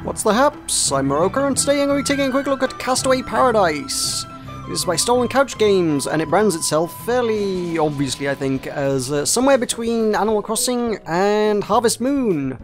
What's the haps? I'm Meroka, and today I'm going to be taking a quick look at Castaway Paradise. This is by Stolen Couch Games, and it brands itself fairly obviously, I think, as somewhere between Animal Crossing and Harvest Moon.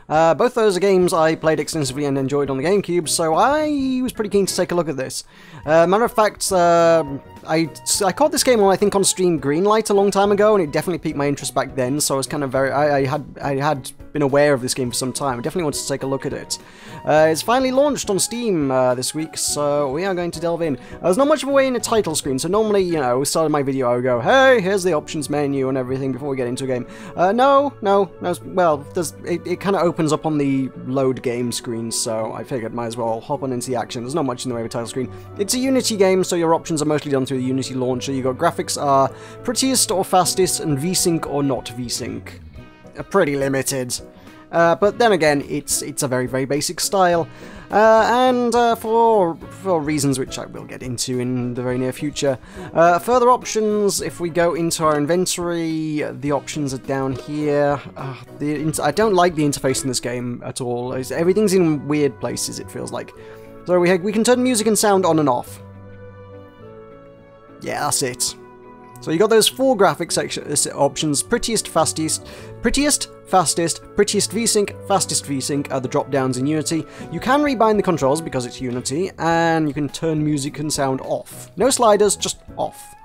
Both those are games I played extensively and enjoyed on the GameCube, so I was pretty keen to take a look at this. Matter of fact, I caught this game on, I think, on Stream Greenlight a long time ago, and it definitely piqued my interest back then, so I was kind of I had been aware of this game for some time. I definitely wanted to take a look at it. It's finally launched on Steam this week, so we are going to delve in. There's not much of a way in a title screen, so normally, you know, we started my video, I would go, hey, here's the options menu and everything before we get into a game. No, well, it kind of opens up on the load game screen, so I figured might as well hop on into the action. There's not much in the way of a title screen. It's a Unity game, so your options are mostly done through the Unity launcher. You got graphics are prettiest or fastest, and VSync or not VSync. Pretty limited. But then again, it's a very, very basic style, and for reasons which I will get into in the very near future. Further options, if we go into our inventory, the options are down here. I don't like the interface in this game at all. Everything's in weird places, it feels like. So we can turn music and sound on and off. Yeah, that's it. So you got those four graphics options: prettiest, fastest, prettiest VSync, fastest VSync are the drop downs in Unity. You can rebind the controls because it's Unity, and you can turn music and sound off. No sliders, just off.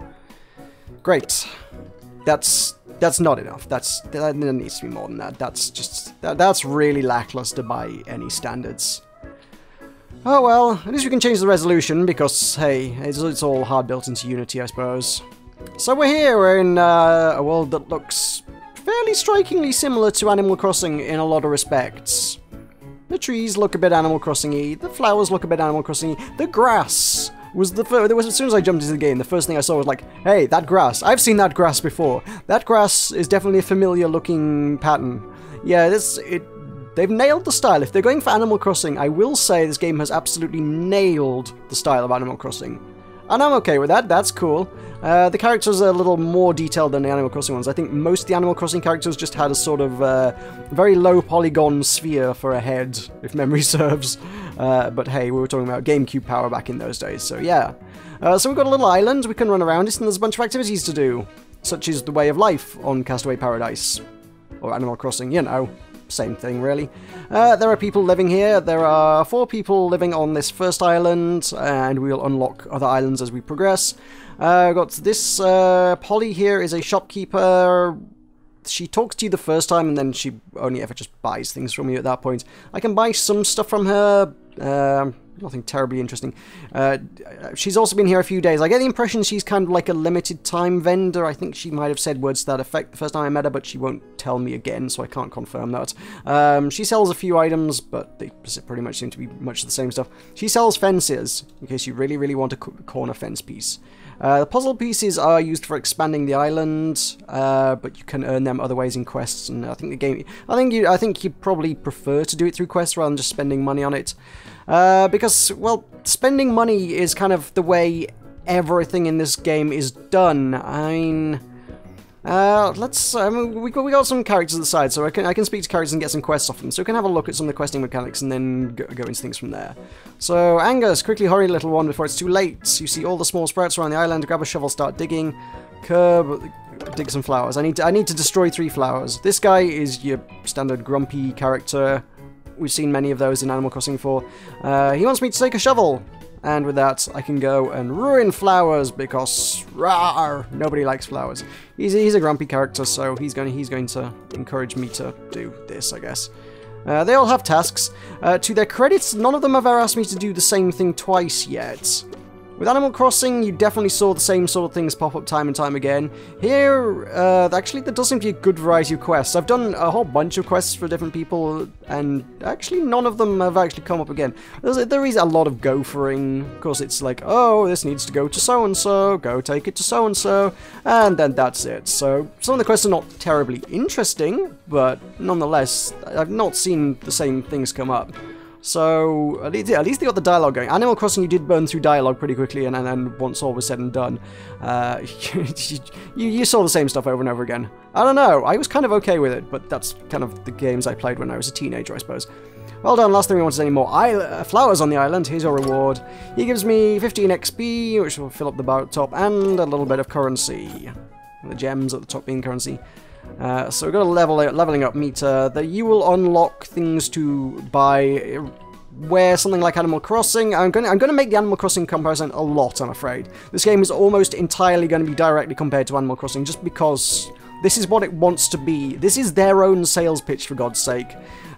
Great. That's not enough. There needs to be more than that. That's really lackluster by any standards. Oh well, at least we can change the resolution because, hey, it's all hard built into Unity, I suppose. So we're here, we're in a world that looks fairly strikingly similar to Animal Crossing in a lot of respects. The trees look a bit Animal Crossing-y, the flowers look a bit Animal Crossing-y, the grass was as soon as I jumped into the game, the first thing I saw was like, hey, that grass, I've seen that grass before. That grass is definitely a familiar looking pattern. Yeah, they've nailed the style. If they're going for Animal Crossing, I will say this game has absolutely nailed the style of Animal Crossing. And I'm okay with that, that's cool. The characters are a little more detailed than the Animal Crossing ones. I think most of the Animal Crossing characters just had a sort of very low polygon sphere for a head, if memory serves. But hey, we were talking about GameCube power back in those days, so yeah. So we've got a little island, we can run around it, and there's a bunch of activities to do, such as the way of life on Castaway Paradise. Or Animal Crossing, you know. Same thing, really. There are people living here. There are 4 people living on this first island, and we'll unlock other islands as we progress. Got this, Polly here is a shopkeeper. She talks to you the first time, and then she only ever just buys things from you at that point. I can buy some stuff from her, nothing terribly interesting. She's also been here a few days. I get the impression she's kind of like a limited time vendor. I think she might have said words to that effect the first time I met her, but she won't tell me again, so I can't confirm that. She sells a few items, but they pretty much seem to be much the same stuff. She sells fences, in case you really, really want a corner fence piece. The puzzle pieces are used for expanding the island, but you can earn them other ways in quests. And I think the game, I think you probably prefer to do it through quests rather than just spending money on it, because, well, spending money is kind of the way everything in this game is done. I mean, we got some characters at the side, so I can speak to characters and get some quests off them, so we can have a look at some of the questing mechanics and then go into things from there. So, Angus, quickly hurry, little one, before it's too late. You see all the small sprouts around the island. Grab a shovel, start digging. Curb, dig some flowers. I need to destroy 3 flowers. This guy is your standard grumpy character. We've seen many of those in Animal Crossing 4. He wants me to take a shovel. And with that, I can go and ruin flowers because rawr, nobody likes flowers. He's a grumpy character, so he's going to encourage me to do this, I guess. They all have tasks. To their credits, none of them have ever asked me to do the same thing twice yet. With Animal Crossing, you definitely saw the same sort of things pop up time and time again. Here, actually, there does seem to be a good variety of quests. I've done a whole bunch of quests for different people, and actually none of them have actually come up again. There is a lot of gophering. Of course, it's like, oh, this needs to go to so-and-so, go take it to so-and-so, and then that's it. So, some of the quests are not terribly interesting, but nonetheless, I've not seen the same things come up. So, at least they got the dialogue going. Animal Crossing, you did burn through dialogue pretty quickly, and then once all was said and done, you saw the same stuff over and over again. I don't know, I was kind of okay with it, but that's kind of the games I played when I was a teenager, I suppose. Well done, last thing we want is any more flowers on the island. Here's your reward. He gives me 15 XP, which will fill up the top, and a little bit of currency. The gems at the top being currency. So we've got a leveling up meter that you will unlock things to buy where something like Animal Crossing. I'm gonna make the Animal Crossing comparison a lot, I'm afraid. This game is almost entirely going to be directly compared to Animal Crossing, just because this is what it wants to be. This is their own sales pitch, for God's sake.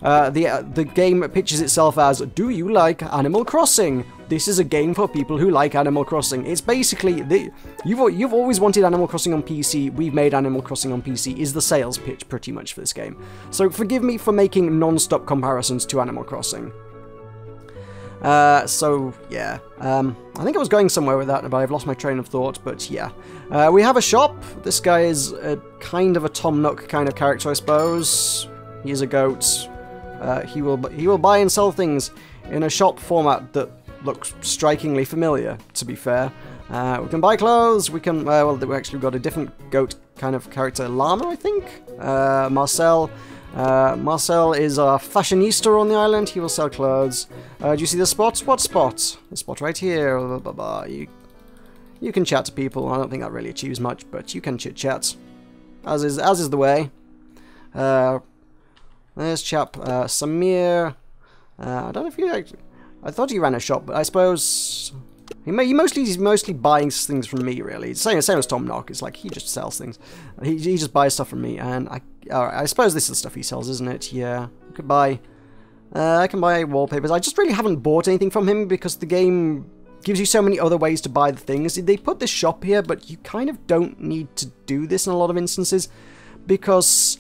The game pitches itself as, do you like Animal Crossing? This is a game for people who like Animal Crossing. It's basically, you've always wanted Animal Crossing on PC, we've made Animal Crossing on PC, is the sales pitch pretty much for this game. So forgive me for making non-stop comparisons to Animal Crossing. So, yeah, I think I was going somewhere with that, but I've lost my train of thought, but yeah. We have a shop. This guy is kind of a Tom Nook kind of character, I suppose. He's a goat. He will buy and sell things in a shop format that looks strikingly familiar, to be fair. We can buy clothes, we can, well, we actually got a different goat kind of character, Llama, I think? Marcel. Marcel is a fashionista on the island. He will sell clothes. Do you see the spot? What spot? The spot right here. You can chat to people. I don't think that really achieves much, but you can chit-chat. As is the way. There's chap Samir. I don't know if he actually... I thought he ran a shop, but I suppose... He's mostly buying things from me, really. It's the same as Tom Nook. It's like he just sells things. He just buys stuff from me, and I suppose this is the stuff he sells, isn't it? Yeah. I could buy... I can buy wallpapers. I just really haven't bought anything from him because the game gives you so many other ways to buy the things. They put this shop here, but you kind of don't need to do this in a lot of instances because...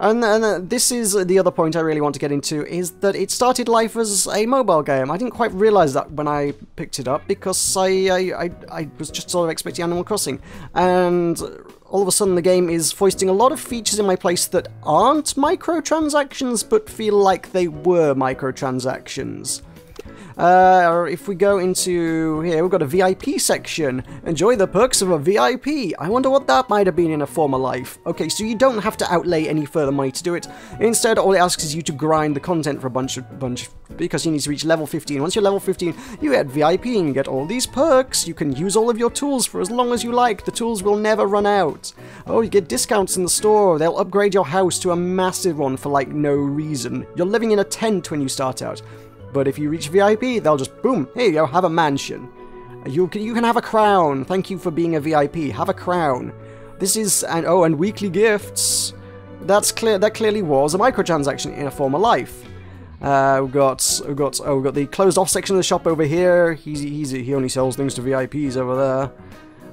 And this is the other point I really want to get into, is that it started life as a mobile game. I didn't quite realise that when I picked it up, because I was just sort of expecting Animal Crossing. And all of a sudden the game is foisting a lot of features in my place that aren't microtransactions, but feel like they were microtransactions. If we go into here, we've got a VIP section. Enjoy the perks of a VIP. I wonder what that might have been in a former life. Okay, so you don't have to outlay any further money to do it. Instead, all it asks is you to grind the content for a bunch because you need to reach level 15. Once you're level 15, you get VIP and you get all these perks. You can use all of your tools for as long as you like. The tools will never run out. Oh, you get discounts in the store. They'll upgrade your house to a massive one for like no reason. You're living in a tent when you start out. But if you reach VIP, they'll just, boom, here you go, have a mansion. You can have a crown. Thank you for being a VIP. Have a crown. This is, and weekly gifts. That clearly was a microtransaction in a former life. We've got the closed off section of the shop over here. He only sells things to VIPs over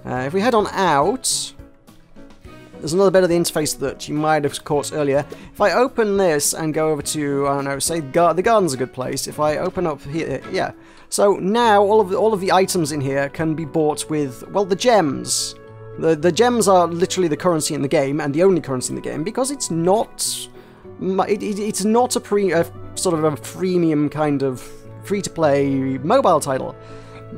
there. If we head on out, there's another bit of the interface that you might have caught earlier. If I open this and go over to, I don't know, say the garden's a good place. If I open up here, yeah. So now all of the items in here can be bought with, well, the gems. The gems are literally the currency in the game and the only currency in the game because it's not a sort of a freemium kind of free-to-play mobile title.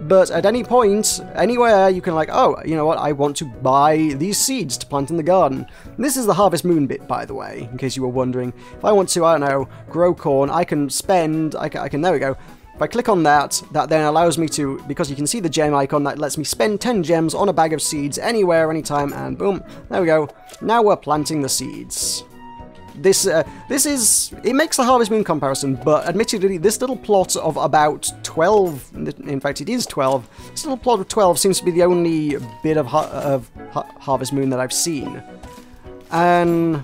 But at any point, anywhere, you can like, oh, you know what, I want to buy these seeds to plant in the garden. And this is the Harvest Moon bit, by the way, in case you were wondering. If I want to, I don't know, grow corn, I can spend, I can, there we go. If I click on that, that then allows me to, because you can see the gem icon, that lets me spend 10 gems on a bag of seeds anywhere, anytime, and boom, there we go. Now we're planting the seeds. This is, it makes the Harvest Moon comparison, but admittedly, this little plot of about 12, in fact it is 12, this little plot of 12 seems to be the only bit of Harvest Moon that I've seen. And,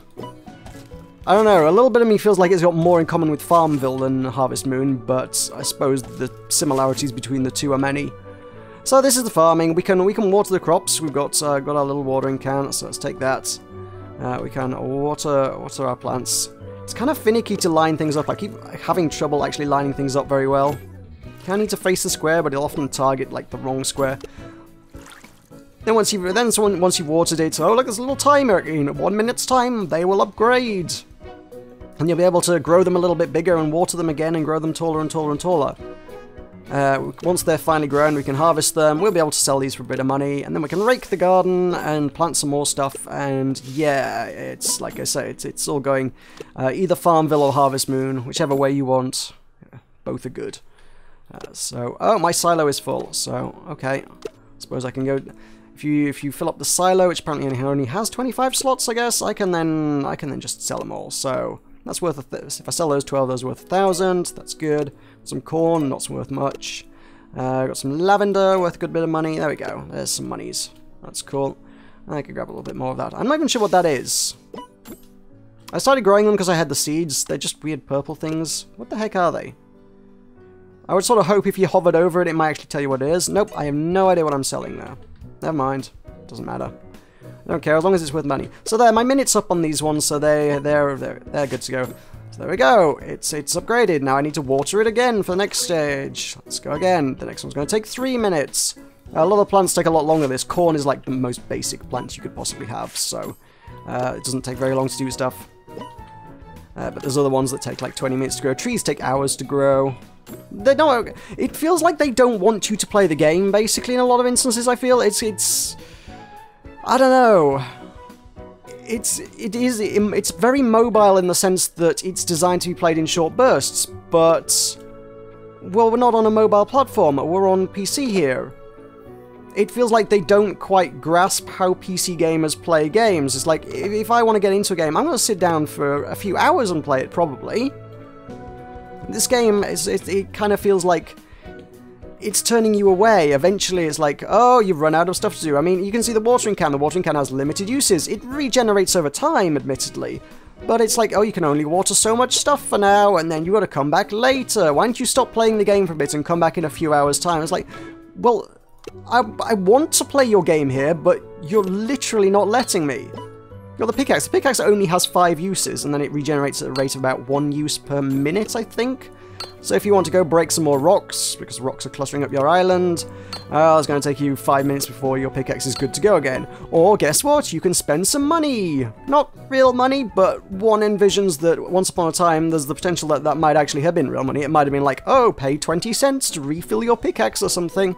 I don't know, a little bit of me feels like it's got more in common with Farmville than Harvest Moon, but I suppose the similarities between the two are many. So this is the farming, we can water the crops, we've got our little watering can, so let's take that. We can water our plants. It's kind of finicky to line things up. I keep having trouble actually lining things up very well. You kind of need to face the square, but it'll often target like the wrong square. Then once you've watered it, oh look, there's a little timer. In 1 minute's time, they will upgrade, and you'll be able to grow them a little bit bigger and water them again and grow them taller and taller and taller. Once they're finally grown, we can harvest them, we'll be able to sell these for a bit of money, and then we can rake the garden and plant some more stuff, and yeah, it's, like I say, it's all going either Farmville or Harvest Moon, whichever way you want. Both are good. Oh, my silo is full, so, okay. Suppose I can go... If you fill up the silo, which apparently only has 25 slots, I guess, I can then just sell them all, so... That's worth if I sell those 12, those are worth 1,000. That's good. Some corn, not worth much. Got some lavender, worth a good bit of money. There we go. There's some monies. That's cool. I can grab a little bit more of that. I'm not even sure what that is. I started growing them because I had the seeds. They're just weird purple things. What the heck are they? I would sort of hope if you hovered over it, it might actually tell you what it is. Nope, I have no idea what I'm selling there. Never mind. Doesn't matter. I don't care, as long as it's worth money. So there, my minute's up on these ones, so they're good to go. So there we go. It's upgraded. Now I need to water it again for the next stage. Let's go again. The next one's going to take 3 minutes. A lot of plants take a lot longer. This corn is like the most basic plant you could possibly have, so it doesn't take very long to do stuff. But there's other ones that take like 20 minutes to grow. Trees take hours to grow. They don't. It feels like they don't want you to play the game. Basically, in a lot of instances, I feel it's. I don't know. It's very mobile in the sense that it's designed to be played in short bursts, but well, we're not on a mobile platform. We're on PC here. It feels like they don't quite grasp how PC gamers play games. It's like if I want to get into a game, I'm going to sit down for a few hours and play it probably. This game it kind of feels like it's turning you away. Eventually it's like, oh, you've run out of stuff to do. I mean, you can see the watering can. The watering can has limited uses. It regenerates over time, admittedly. But it's like, oh, you can only water so much stuff for now, and then you got to come back later. Why don't you stop playing the game for a bit and come back in a few hours' time? It's like, well, I want to play your game here, but you're literally not letting me. Got the pickaxe. The pickaxe only has 5 uses, and then it regenerates at a rate of about 1 use per minute, I think. So if you want to go break some more rocks, because rocks are clustering up your island, it's going to take you 5 minutes before your pickaxe is good to go again. Or guess what? You can spend some money. Not real money, but one envisions that once upon a time there's the potential that that might actually have been real money. It might have been like, oh, pay 20 cents to refill your pickaxe or something.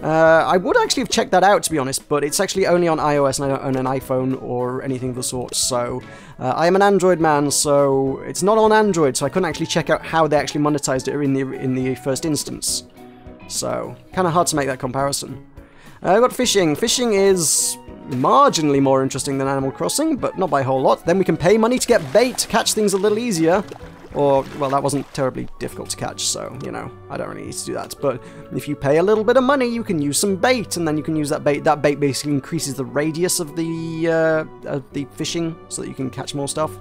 I would actually have checked that out, to be honest, but it's actually only on iOS and I don't own an iPhone or anything of the sort, so I am an Android man, so it's not on Android, so I couldn't actually check out how they actually monetized it in the first instance. So, kind of hard to make that comparison. I've got fishing. Fishing is marginally more interesting than Animal Crossing, but not by a whole lot. Then we can pay money to get bait to catch things a little easier. Or, well, that wasn't terribly difficult to catch, so, you know, I don't really need to do that. But if you pay a little bit of money, you can use some bait, and then you can use that bait. That bait basically increases the radius of the fishing, so that you can catch more stuff.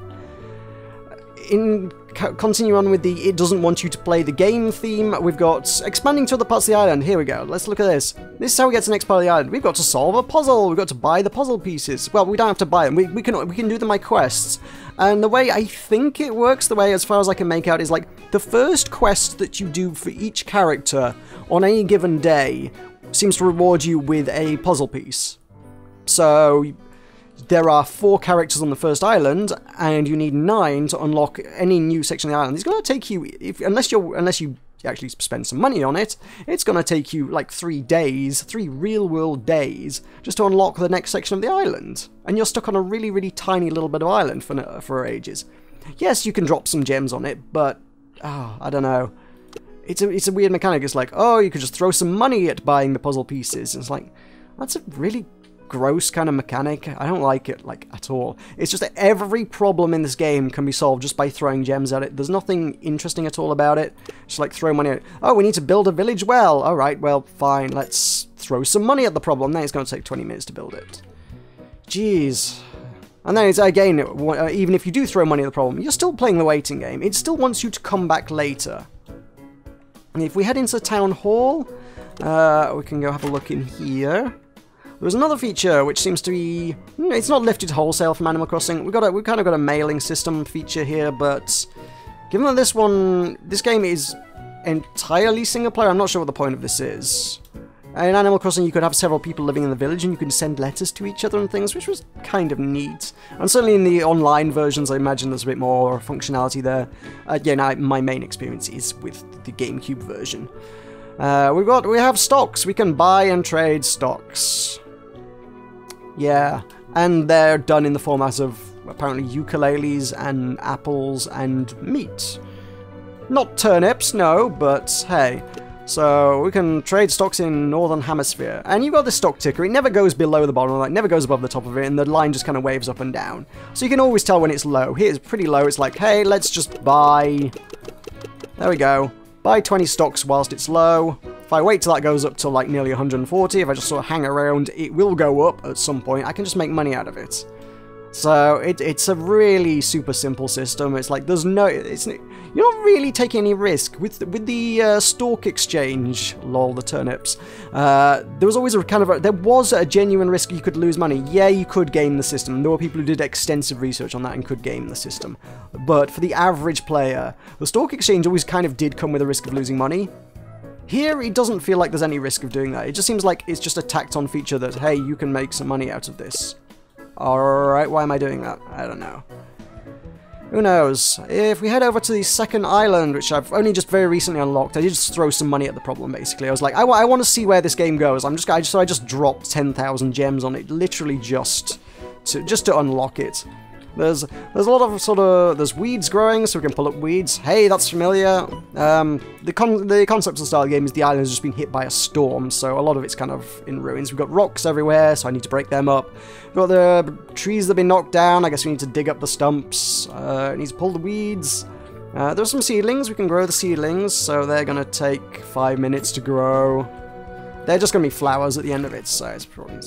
Continue on with the it doesn't want you to play the game theme, we've got expanding to other parts of the island. Here we go, let's look at this. This is how we get to the next part of the island. We've got to solve a puzzle, we've got to buy the puzzle pieces. Well, we don't have to buy them, we can do them by quests. And the way I think it works, the way as far as I can make out, is like the first quest that you do for each character on any given day seems to reward you with a puzzle piece. So there are 4 characters on the first island, and you need 9 to unlock any new section of the island. It's going to take you, unless you actually spend some money on it, it's going to take you like 3 days, 3 real-world days, just to unlock the next section of the island. And you're stuck on a really, really tiny little bit of island for ages. Yes, you can drop some gems on it, but I don't know. It's a weird mechanic. It's like, oh, you could just throw some money at buying the puzzle pieces. And it's like, that's a really gross kind of mechanic. I don't like it, like, at all. It's just that every problem in this game can be solved just by throwing gems at it. There's nothing interesting at all about it. Just like throw money at it. Oh, we need to build a village well. Alright, well, fine. Let's throw some money at the problem. Then it's going to take 20 minutes to build it. Jeez. And then it's, again, even if you do throw money at the problem, you're still playing the waiting game. It still wants you to come back later. And if we head into the town hall, we can go have a look in here. There's another feature which seems to be... It's not lifted wholesale from Animal Crossing. We've kind of got a mailing system feature here, but given that this game is entirely single player, I'm not sure what the point of this is. In Animal Crossing, you could have several people living in the village, and you can send letters to each other and things, which was kind of neat. And certainly in the online versions, I imagine there's a bit more functionality there. Yeah, now my main experience is with the GameCube version. We have stocks. We can buy and trade stocks. Yeah, and they're done in the format of apparently ukuleles and apples and meat. Not turnips, no, but hey. So we can trade stocks in Northern Hemisphere. And you've got the stock ticker. It never goes below the bottom, like never goes above the top of it, and the line just kind of waves up and down. So you can always tell when it's low. Here it's pretty low. It's like, hey, let's just buy... There we go. Buy 20 stocks whilst it's low. If I wait till that goes up to like nearly 140, if I just sort of hang around, it will go up at some point. I can just make money out of it. So it's a really super simple system. It's like there's no, you're not really taking any risk with the stock exchange. Lol, the turnips. There was always a kind of there was a genuine risk you could lose money. Yeah, you could game the system. There were people who did extensive research on that and could game the system. But for the average player, the stock exchange always kind of did come with a risk of losing money. Here, it doesn't feel like there's any risk of doing that. It just seems like it's just a tacked-on feature that, hey, you can make some money out of this. Alright, why am I doing that? I don't know. Who knows? If we head over to the second island, which I've only just very recently unlocked, I did just throw some money at the problem, basically. I was like, I want to see where this game goes. So I just dropped 10,000 gems on it, literally just to unlock it. There's a lot of there's weeds growing, so we can pull up weeds. Hey, that's familiar. The concept of the style of the game is the island has just been hit by a storm, so a lot of it's kind of in ruins. We've got rocks everywhere, so I need to break them up. We've got the trees that have been knocked down. I guess we need to dig up the stumps. Need to pull the weeds. There's some seedlings. We can grow the seedlings, so they're going to take 5 minutes to grow. They're just going to be flowers at the end of it, so it's probably...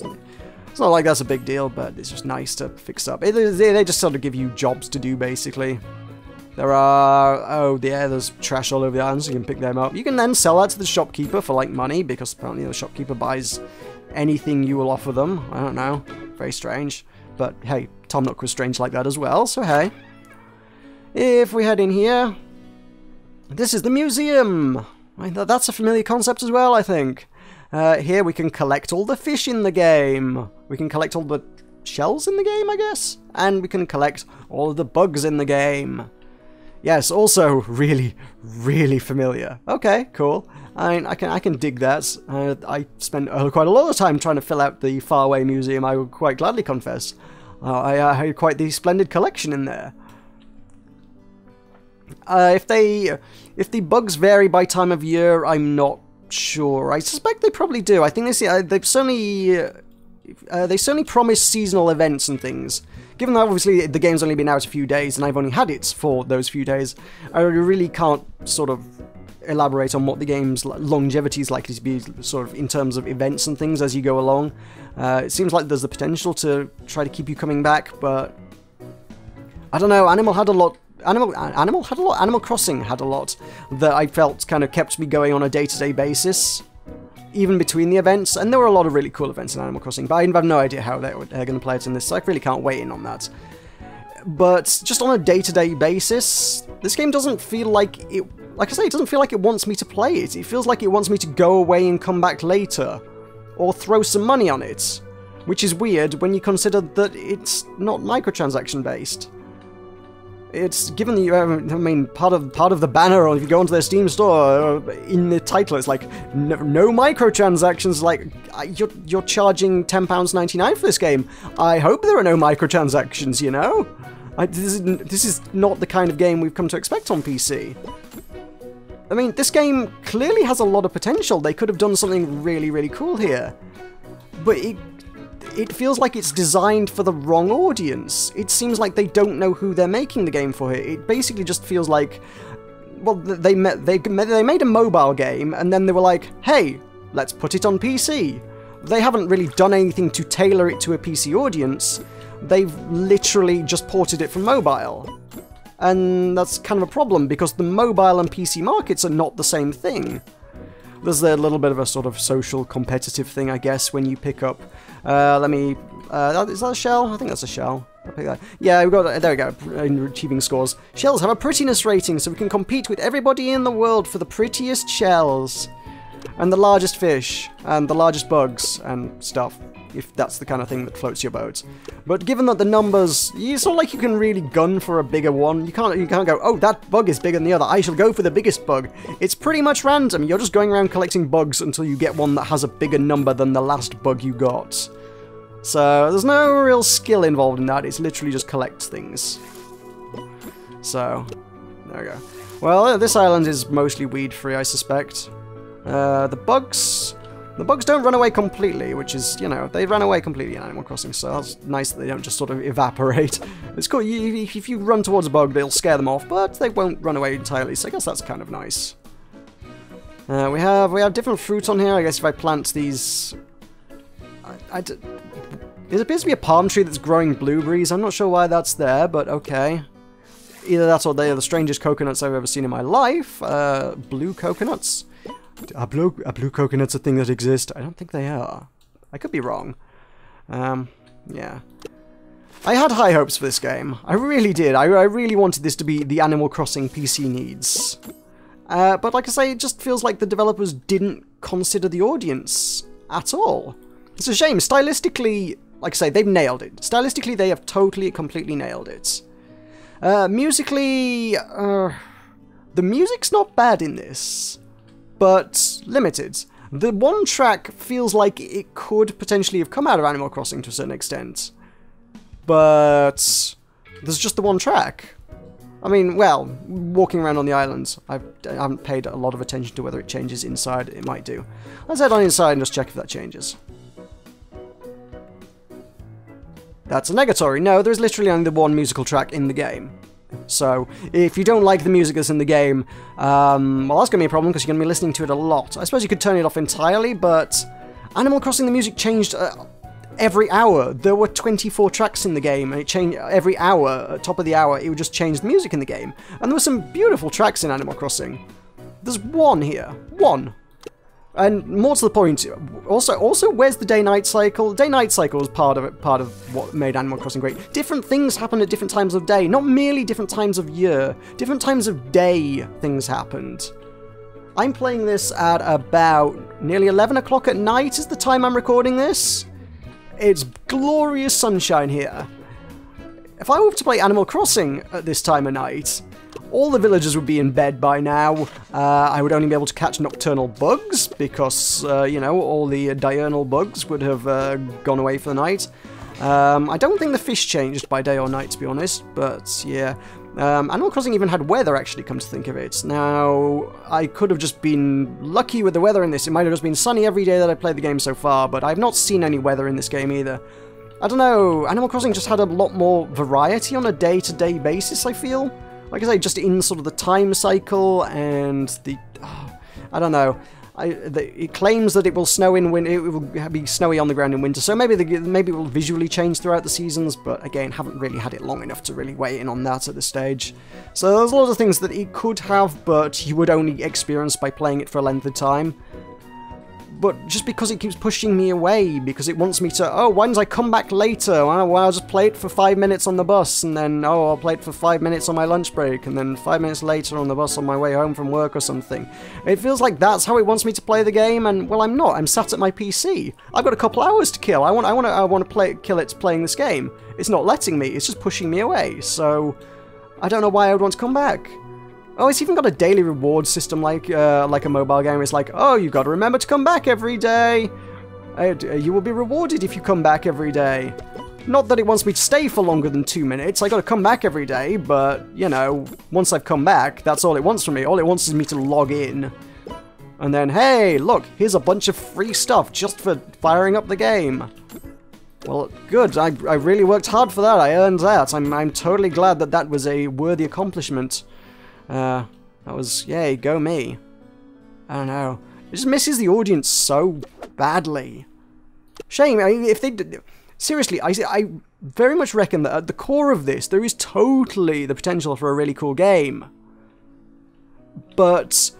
It's not like that's a big deal, but it's just nice to fix up. They just sort of give you jobs to do, basically. There are... Oh, yeah, there's trash all over the island, so you can pick them up. You can then sell that to the shopkeeper for, like, money, because apparently the shopkeeper buys anything you will offer them. I don't know. Very strange. But, hey, Tom Nook was strange like that as well, so hey. If we head in here... This is the museum! That's a familiar concept as well, I think. Here we can collect all the fish in the game. We can collect all the shells in the game, I guess. And we can collect all of the bugs in the game. Yes, also really, really familiar. Okay, cool. I can dig that. I spent quite a lot of time trying to fill out the Faraway Museum, I would quite gladly confess. I had quite the splendid collection in there. If the bugs vary by time of year, I'm not sure. I suspect they probably do. I think they certainly promise seasonal events and things. Given that obviously the game's only been out a few days and I've only had it for those few days, I really can't sort of elaborate on what the game's longevity is likely to be sort of in terms of events and things as you go along. It seems like there's the potential to try to keep you coming back, but I don't know. Animal Crossing had a lot that I felt kind of kept me going on a day-to-day basis, even between the events, and there were a lot of really cool events in Animal Crossing, but I have no idea how they're going to play it in this, so I really can't weigh in on that. But just on a day-to-day basis, this game doesn't feel like it, like I say, it doesn't feel like it wants me to play it. It feels like it wants me to go away and come back later, or throw some money on it, which is weird when you consider that it's not microtransaction-based. It's given the, I mean, part of the banner, or if you go onto their Steam store, in the title, it's like, no microtransactions, like, you're charging £10.99 for this game. I hope there are no microtransactions, you know? This is not the kind of game we've come to expect on PC. I mean, this game clearly has a lot of potential. They could have done something really, really cool here. But it feels like it's designed for the wrong audience. It seems like they don't know who they're making the game for here. It basically just feels like, well, they made a mobile game, and then they were like, hey, let's put it on PC. They haven't really done anything to tailor it to a PC audience. They've literally just ported it from mobile. And that's kind of a problem, because the mobile and PC markets are not the same thing. There's a little bit of a sort of social competitive thing, I guess, when you pick up... is that a shell? I think that's a shell. I'll pick that. Yeah, we've got... There we go, achieving scores. Shells have a prettiness rating, so we can compete with everybody in the world for the prettiest shells. And the largest fish, and the largest bugs, and stuff. if that's the kind of thing that floats your boat. But given that the numbers, it's not like you can really gun for a bigger one. You can't go, oh, that bug is bigger than the other, I shall go for the biggest bug. It's pretty much random. You're just going around collecting bugs until you get one that has a bigger number than the last bug you got. So there's no real skill involved in that. It's literally just collect things. So there we go. Well, this island is mostly weed-free, I suspect. The bugs don't run away completely, which is, you know, they run away completely in Animal Crossing, so that's nice that they don't just sort of evaporate. It's cool, if you run towards a bug, they'll scare them off, but they won't run away entirely, so I guess that's kind of nice. We have different fruit on here. I guess if I plant these... It appears to be a palm tree that's growing blueberries. I'm not sure why that's there, but okay. Either that or they are the strangest coconuts I've ever seen in my life. Blue coconuts? Are blue coconuts a thing that exist? I don't think they are. I could be wrong. Yeah. I had high hopes for this game. I really did. I really wanted this to be the Animal Crossing PC needs. But like I say, it just feels like the developers didn't consider the audience at all. It's a shame. Stylistically, like I say, they've nailed it. Stylistically, they have totally, completely nailed it. Musically, the music's not bad in this, but limited. The one track feels like it could potentially have come out of Animal Crossing to a certain extent, but there's just the one track. I mean, well, walking around on the island, I haven't paid a lot of attention to whether it changes inside. It might do. Let's head on inside and just check if that changes. That's a negatory. No, there's literally only the one musical track in the game. So, if you don't like the music that's in the game, well, that's going to be a problem because you're going to be listening to it a lot. I suppose you could turn it off entirely, but Animal Crossing, the music changed every hour. There were 24 tracks in the game, and it changed every hour. At top of the hour, it would just change the music in the game. And there were some beautiful tracks in Animal Crossing. There's one here. One. And more to the point, also, where's the day-night cycle? Day-night cycle was part of what made Animal Crossing great. Different things happen at different times of day, not merely different times of year. Different times of day things happened. I'm playing this at about nearly 11 o'clock at night is the time I'm recording this. It's glorious sunshine here. If I were to play Animal Crossing at this time of night, all the villagers would be in bed by now. I would only be able to catch nocturnal bugs because, you know, all the diurnal bugs would have gone away for the night. I don't think the fish changed by day or night, to be honest, but yeah. Animal Crossing even had weather, actually, come to think of it. Now, I could have just been lucky with the weather in this. It might have just been sunny every day that I played the game so far, but I've not seen any weather in this game either. I don't know, Animal Crossing just had a lot more variety on a day-to-day basis, I feel. Like I say, just in sort of the time cycle and the... I don't know. It claims that it will snow in winter. It will be snowy on the ground in winter, so maybe it will visually change throughout the seasons, but again, haven't really had it long enough to really weigh in on that at this stage. So there's a lot of things that it could have, but you would only experience by playing it for a length of time. But just because it keeps pushing me away, because it wants me to, oh, why don't I come back later? Well, I'll just play it for 5 minutes on the bus, and then, oh, I'll play it for 5 minutes on my lunch break, and then 5 minutes later on the bus on my way home from work or something. It feels like that's how it wants me to play the game, and, well, I'm not. I'm sat at my PC. I've got a couple hours to kill. I want to kill it playing this game. It's not letting me. It's just pushing me away, so I don't know why I would want to come back. Oh, it's even got a daily reward system like a mobile game. It's like, oh, you've got to remember to come back every day. You will be rewarded if you come back every day. Not that it wants me to stay for longer than 2 minutes. I got to come back every day, but, you know, once I've come back, that's all it wants from me. All it wants is me to log in. And then, hey, look, here's a bunch of free stuff just for firing up the game. Well, good. I really worked hard for that. I earned that. I'm totally glad that that was a worthy accomplishment. That was, yay, go me. I don't know. It just misses the audience so badly. Shame. I mean, if they did... Seriously, I very much reckon that at the core of this, there is totally the potential for a really cool game. But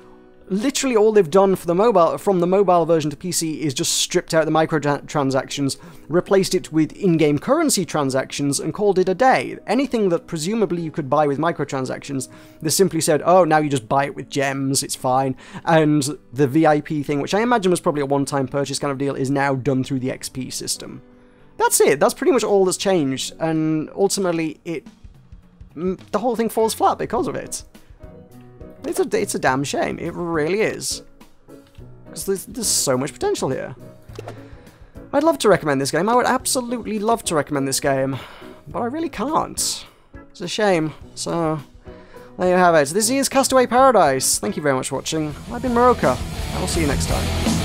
literally all they've done for the mobile, from the mobile version to PC, is just stripped out the microtransactions, replaced it with in-game currency transactions, and called it a day. Anything that presumably you could buy with microtransactions, they simply said, oh, now you just buy it with gems, it's fine. And the VIP thing, which I imagine was probably a one-time purchase kind of deal, is now done through the XP system. That's it. That's pretty much all that's changed, and ultimately the whole thing falls flat because of it. It's a damn shame. It really is. Because there's so much potential here. I'd love to recommend this game. I would absolutely love to recommend this game. But I really can't. It's a shame. So, there you have it. This is Castaway Paradise. Thank you very much for watching. I've been Meroka. I will see you next time.